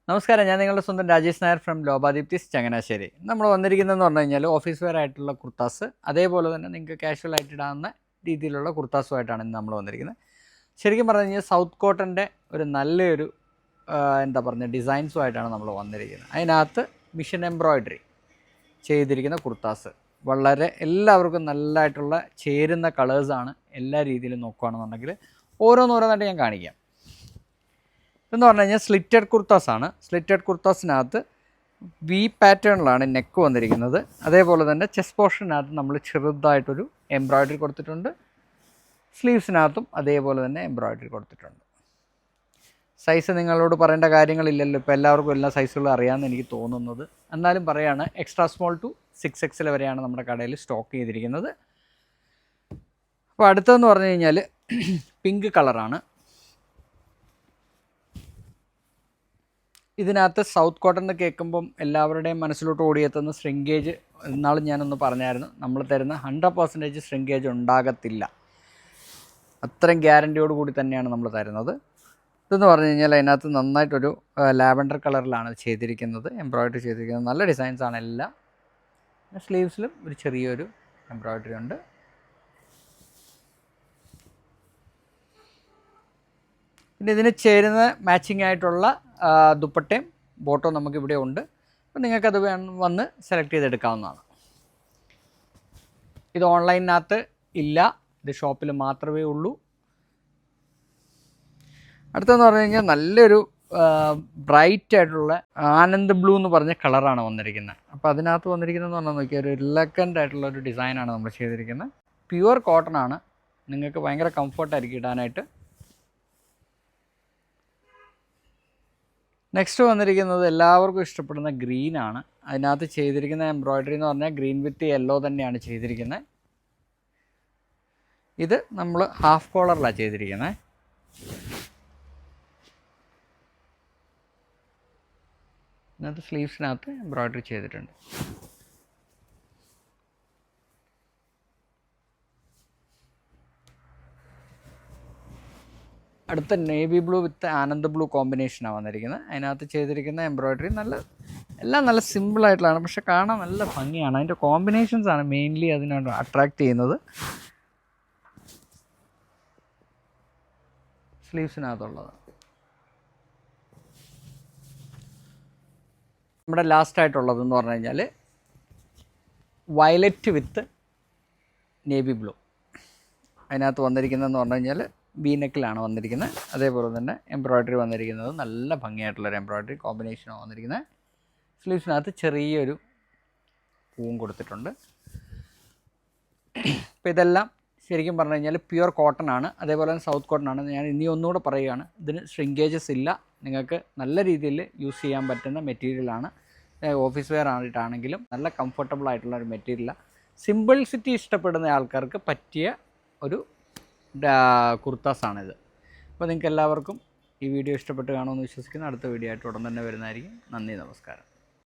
നമസ്കാരം, ഞാൻ നിങ്ങളുടെ സ്വന്തം രാജേഷ് നായർ ഫ്രം ലോബാദീപ്തിസ് ചങ്ങനാശ്ശേരി. നമ്മൾ വന്നിരിക്കുന്നതെന്ന് പറഞ്ഞു കഴിഞ്ഞാൽ ഓഫീസ് വെയർ ആയിട്ടുള്ള കുർത്താസ്, അതേപോലെ തന്നെ നിങ്ങൾക്ക് കാഷ്വൽ ആയിട്ട് ഇടാവുന്ന രീതിയിലുള്ള കുർത്താസുമായിട്ടാണ് ഇന്ന് നമ്മൾ വന്നിരിക്കുന്നത്. ശരിക്കും പറഞ്ഞു കഴിഞ്ഞാൽ സൗത്ത് കോട്ടൻ്റെ ഒരു നല്ലൊരു എന്താ പറയുക ഡിസൈൻസുമായിട്ടാണ് നമ്മൾ വന്നിരിക്കുന്നത്. അതിനകത്ത് മിഷൻ എംബ്രോയ്ഡറി ചെയ്തിരിക്കുന്ന കുർത്താസ് വളരെ എല്ലാവർക്കും നല്ലതായിട്ടുള്ള ചേരുന്ന കളേഴ്സാണ്. എല്ലാ രീതിയിലും നോക്കുകയാണെന്നുണ്ടെങ്കിൽ ഓരോന്നോരോന്നായിട്ട് ഞാൻ കാണിക്കാം. എന്ന് പറഞ്ഞു കഴിഞ്ഞാൽ സ്ലിറ്റഡ് കുർത്താസാണ്. സ്ലിറ്റഡ് കുർത്താസിനകത്ത് വി പാറ്റേണിലാണ് നെക്ക് വന്നിരിക്കുന്നത്. അതേപോലെ തന്നെ ചെസ്റ്റ് പോർഷനകത്ത് നമ്മൾ ചെറുതായിട്ടൊരു എംബ്രോയ്ഡറി കൊടുത്തിട്ടുണ്ട്. സ്ലീവ്സിനകത്തും അതേപോലെ തന്നെ എംബ്രോയ്ഡറി കൊടുത്തിട്ടുണ്ട്. സൈസ് നിങ്ങളോട് പറയേണ്ട കാര്യങ്ങളില്ലല്ലോ, ഇപ്പോൾ എല്ലാവർക്കും എല്ലാ സൈസുകളും അറിയാമെന്ന് എനിക്ക് തോന്നുന്നത്. എന്നാലും പറയുകയാണ്, എക്സ്ട്രാ സ്മോൾ ടു 6XL വരെയാണ് നമ്മുടെ കടയിൽ സ്റ്റോക്ക് ചെയ്തിരിക്കുന്നത്. അപ്പോൾ അടുത്തതെന്ന് പറഞ്ഞു കഴിഞ്ഞാൽ പിങ്ക് കളറാണ്. ഇതിനകത്ത് സൗത്ത് കോട്ടൺ എന്ന് കേൾക്കുമ്പം എല്ലാവരുടെയും മനസ്സിലോട്ട് ഓടിയെത്തുന്ന ശ്രിങ്കേജ് എന്നാളും ഞാനൊന്ന് പറഞ്ഞായിരുന്നു. നമ്മൾ തരുന്ന 100% ശ്രിങ്കേജ് ഉണ്ടാകത്തില്ല, അത്രയും ഗ്യാരൻറ്റിയോട് കൂടി തന്നെയാണ് നമ്മൾ തരുന്നത്. ഇതെന്ന് പറഞ്ഞു കഴിഞ്ഞാൽ അതിനകത്ത് നന്നായിട്ടൊരു ലാവൻഡർ കളറിലാണ് ചെയ്തിരിക്കുന്നത്, എംബ്രോയ്ഡറി ചെയ്തിരിക്കുന്നത്. നല്ല ഡിസൈൻസാണ് എല്ലാം. സ്ലീവ്സിലും ഒരു ചെറിയൊരു എംബ്രോയ്ഡറി ഉണ്ട്. പിന്നെ ഇതിന് ചേരുന്ന മാച്ചിങ് ആയിട്ടുള്ള ദുപ്പട്ടയും ബോട്ടോ നമുക്കിവിടെ ഉണ്ട്. അപ്പോൾ നിങ്ങൾക്കത് വന്ന് സെലക്ട് ചെയ്തെടുക്കാവുന്നതാണ്. ഇത് ഓൺലൈനകത്ത് ഇല്ല, ഇത് ഷോപ്പിൽ മാത്രമേ ഉള്ളൂ. അടുത്തെന്ന് പറഞ്ഞു കഴിഞ്ഞാൽ നല്ലൊരു ബ്രൈറ്റ് ആയിട്ടുള്ള ആനന്ദ് ബ്ലൂ എന്ന് പറഞ്ഞ കളറാണ് വന്നിരിക്കുന്നത്. അപ്പോൾ അതിനകത്ത് വന്നിരിക്കുന്നതെന്ന് പറഞ്ഞാൽ നോക്കിയാൽ ഒരു എലഗൻ്റ് ആയിട്ടുള്ള ഒരു ഡിസൈനാണ് നമ്മൾ ചെയ്തിരിക്കുന്നത്. പ്യുവർ കോട്ടൺ ആണ്, നിങ്ങൾക്ക് ഭയങ്കര കംഫർട്ടായിരിക്കും ഇടാനായിട്ട്. നെക്സ്റ്റ് വന്നിരിക്കുന്നത് എല്ലാവർക്കും ഇഷ്ടപ്പെടുന്ന ഗ്രീനാണ്. അതിനകത്ത് ചെയ്തിരിക്കുന്ന എംബ്രോയ്ഡറി എന്ന് പറഞ്ഞാൽ ഗ്രീൻ വിത്ത് യെല്ലോ തന്നെയാണ് ചെയ്തിരിക്കുന്നത്. ഇത് നമ്മൾ ഹാഫ് കോളറിലാണ് ചെയ്തിരിക്കുന്നത്. ഇതിനകത്ത് സ്ലീവ്സിനകത്ത് എംബ്രോയ്ഡറി ചെയ്തിട്ടുണ്ട്. അടുത്ത നേവി ബ്ലൂ വിത്ത് ആനന്ദ് ബ്ലൂ കോമ്പിനേഷനാണ് വന്നിരിക്കുന്നത്. അതിനകത്ത് ചെയ്തിരിക്കുന്ന എംബ്രോയ്ഡറി എല്ലാം നല്ല സിമ്പിളായിട്ടുള്ളതാണ്, പക്ഷെ കാണാൻ നല്ല ഭംഗിയാണ്. അതിൻ്റെ കോമ്പിനേഷൻസാണ് മെയിൻലി അതിനോട് അട്രാക്റ്റ് ചെയ്യുന്നത്. സ്ലീവ്സിനകത്തുള്ളത് നമ്മുടെ ലാസ്റ്റായിട്ടുള്ളതെന്ന് പറഞ്ഞു കഴിഞ്ഞാൽ വയലറ്റ് വിത്ത് നേവി ബ്ലൂ. അതിനകത്ത് വന്നിരിക്കുന്നതെന്ന് പറഞ്ഞു കഴിഞ്ഞാൽ ബീനെക്കിലാണ് വന്നിരിക്കുന്നത്. അതേപോലെ തന്നെ എംബ്രോയ്ഡറി വന്നിരിക്കുന്നത് നല്ല ഭംഗിയായിട്ടുള്ളൊരു എംബ്രോയ്ഡറി കോമ്പിനേഷനാണ് വന്നിരിക്കുന്നത്. സ്ലീവ്സിനകത്ത് ചെറിയൊരു പൂവും കൊടുത്തിട്ടുണ്ട്. അപ്പോൾ ഇതെല്ലാം ശരിക്കും പറഞ്ഞു കഴിഞ്ഞാൽ പ്യുവർ കോട്ടൺ ആണ്, അതേപോലെ തന്നെ സൗത്ത് കോട്ടൺ ആണ്. ഞാൻ ഇനി ഒന്നുകൂടെ പറയുകയാണ്, ഇതിന് ശ്രിങ്കേജസ് ഇല്ല. നിങ്ങൾക്ക് നല്ല രീതിയിൽ യൂസ് ചെയ്യാൻ പറ്റുന്ന മെറ്റീരിയലാണ്. ഓഫീസ് വെയർ ആയിട്ടാണെങ്കിലും നല്ല കംഫർട്ടബിൾ ആയിട്ടുള്ള ഒരു മെറ്റീരിയലാണ്. സിമ്പിൾസിറ്റി ഇഷ്ടപ്പെടുന്ന ആൾക്കാർക്ക് പറ്റിയ ഒരു കുർത്താസാണിത്. അപ്പോൾ നിങ്ങൾക്ക് എല്ലാവർക്കും ഈ വീഡിയോ ഇഷ്ടപ്പെട്ട് കാണുമെന്ന് വിശ്വസിക്കുന്നു. അടുത്ത വീഡിയോ ആയിട്ട് ഉടൻ തന്നെ വരുന്നതായിരിക്കും. നന്ദി, നമസ്കാരം.